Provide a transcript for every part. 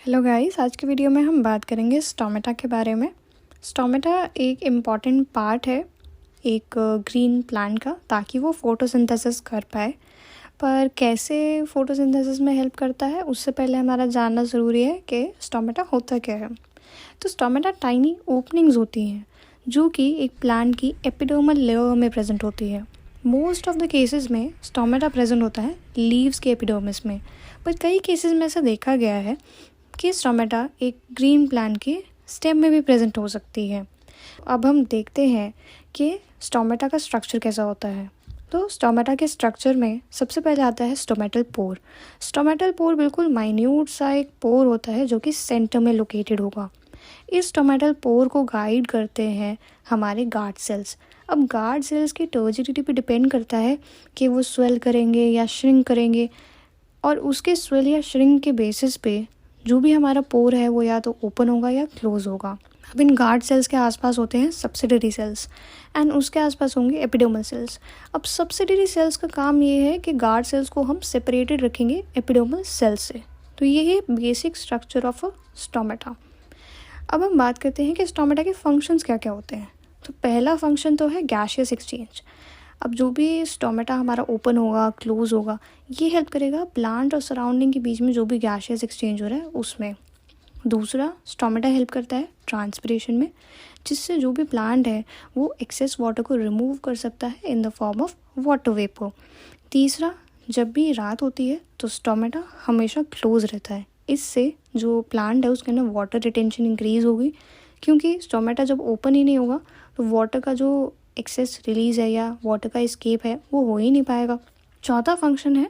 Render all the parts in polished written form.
Hello guys, आज के video में हम बात करेंगे स्टोमेटा के बारे में। स्टोमेटा एक इम्पॉर्टेंट पार्ट है एक ग्रीन प्लांट का, ताकि वो फोटोसिंथेसिस कर पाए। पर कैसे फोटोसिंथेसिस में हेल्प करता है, उससे पहले हमारा जानना ज़रूरी है कि स्टोमेटा होता क्या है। तो स्टोमेटा टाइनी ओपनिंग्स होती हैं जो कि एक प्लांट की एपिडर्मल लेयर में प्रेजेंट होती है। मोस्ट ऑफ द केसेस में स्टोमेटा प्रेजेंट होता है लीव्स के एपिडर्मिस में, पर कई केसेस में ऐसा देखा गया है कि स्टोमेटा एक ग्रीन प्लांट के स्टेम में भी प्रेजेंट हो सकती है। अब हम देखते हैं कि स्टोमेटा का स्ट्रक्चर कैसा होता है। तो स्टोमेटा के स्ट्रक्चर में सबसे पहले आता है स्टोमेटल पोर। स्टोमेटल पोर बिल्कुल माइन्यूट सा एक पोर होता है जो कि सेंटर में लोकेटेड होगा। इस स्टोमेटल पोर को गाइड करते हैं हमारे गार्ड सेल्स। अब गार्ड सेल्स की टर्जिडिटी पे डिपेंड करता है कि वो स्वेल करेंगे या श्रिंक करेंगे, और उसके स्वेल या श्रिंक के बेसिस पे जो भी हमारा पोर है वो या तो ओपन होगा या क्लोज होगा। अब इन गार्ड सेल्स के आसपास होते हैं सब्सिडरी सेल्स एंड उसके आसपास होंगे एपिडर्मल सेल्स। अब सब्सिडरी सेल्स का काम ये है कि गार्ड सेल्स को हम सेपरेटेड रखेंगे एपिडर्मल सेल्स से। तो ये है basic structure of a stomata. अब हम बात करते हैं कि स्टोमेटा के फंक्शंस क्या क्या होते हैं। तो पहला फंक्शन तो है गैसियस एक्सचेंज। अब जो भी स्टोमेटा हमारा ओपन होगा क्लोज होगा, ये हेल्प करेगा प्लांट और सराउंडिंग के बीच में जो भी गैसियस एक्सचेंज हो रहा है उसमें। दूसरा, स्टोमेटा हेल्प करता है ट्रांसपिरेशन में, जिससे जो भी प्लांट है वो एक्सेस वाटर को रिमूव कर सकता है in the form of water vapour. तीसरा, जब भी रात होती है तो स्टोमेटा हमेशा क्लोज रहता है। इससे जो प्लांट है उसके अंदर वाटर रिटेंशन इंक्रीज होगी, क्योंकि स्टोमेटा जब ओपन ही नहीं होगा तो वाटर का जो एक्सेस रिलीज़ है या वाटर का एस्केप है वो हो ही नहीं पाएगा। चौथा फंक्शन है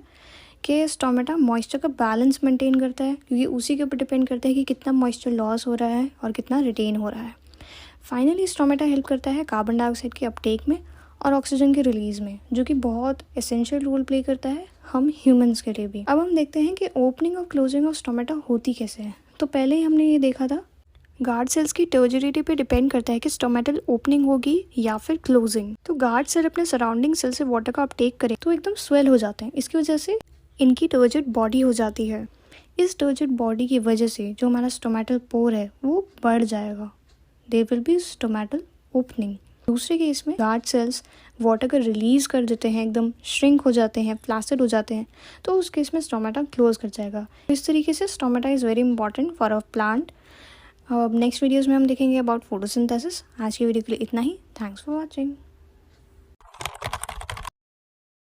कि स्टोमेटा मॉइस्चर का बैलेंस मेंटेन करता है, क्योंकि उसी के ऊपर डिपेंड करता है कि कितना मॉइस्चर लॉस हो रहा है और कितना रिटेन हो रहा है। फाइनली, स्टोमेटा हेल्प करता है कार्बन डाइऑक्साइड के अपटेक में और ऑक्सीजन के रिलीज़ में, जो कि बहुत एसेंशियल रोल प्ले करता है हम ह्यूमंस के लिए भी। अब हम देखते हैं कि ओपनिंग और क्लोजिंग ऑफ स्टोमेटा होती कैसे है। तो पहले ही हमने ये देखा था, गार्ड सेल्स की टर्जिडिटी पे डिपेंड करता है कि स्टोमेटल ओपनिंग होगी या फिर क्लोजिंग। तो गार्ड सेल अपने सराउंडिंग सेल से वाटर का अपटेक करें तो एकदम स्वेल हो जाते हैं। इसकी वजह से इनकी टर्जिड बॉडी हो जाती है। इस टर्जिड बॉडी की वजह से जो हमारा स्टोमेटल पोर है वो बढ़ जाएगा। There will be stomatal opening. दूसरे केस में गार्ड सेल्स वाटर का रिलीज कर देते हैं, एकदम श्रिंक हो जाते हैं, फ्लैसिड हो जाते हैं, तो उस केस में स्टोमेटा क्लोज कर जाएगा। इस तरीके से stomata is very important for a plant. अब नेक्स्ट वीडियोस में हम देखेंगे अबाउट फोटोसिंथेसिस। आज की वीडियो के लिए इतना ही। Thanks for watching.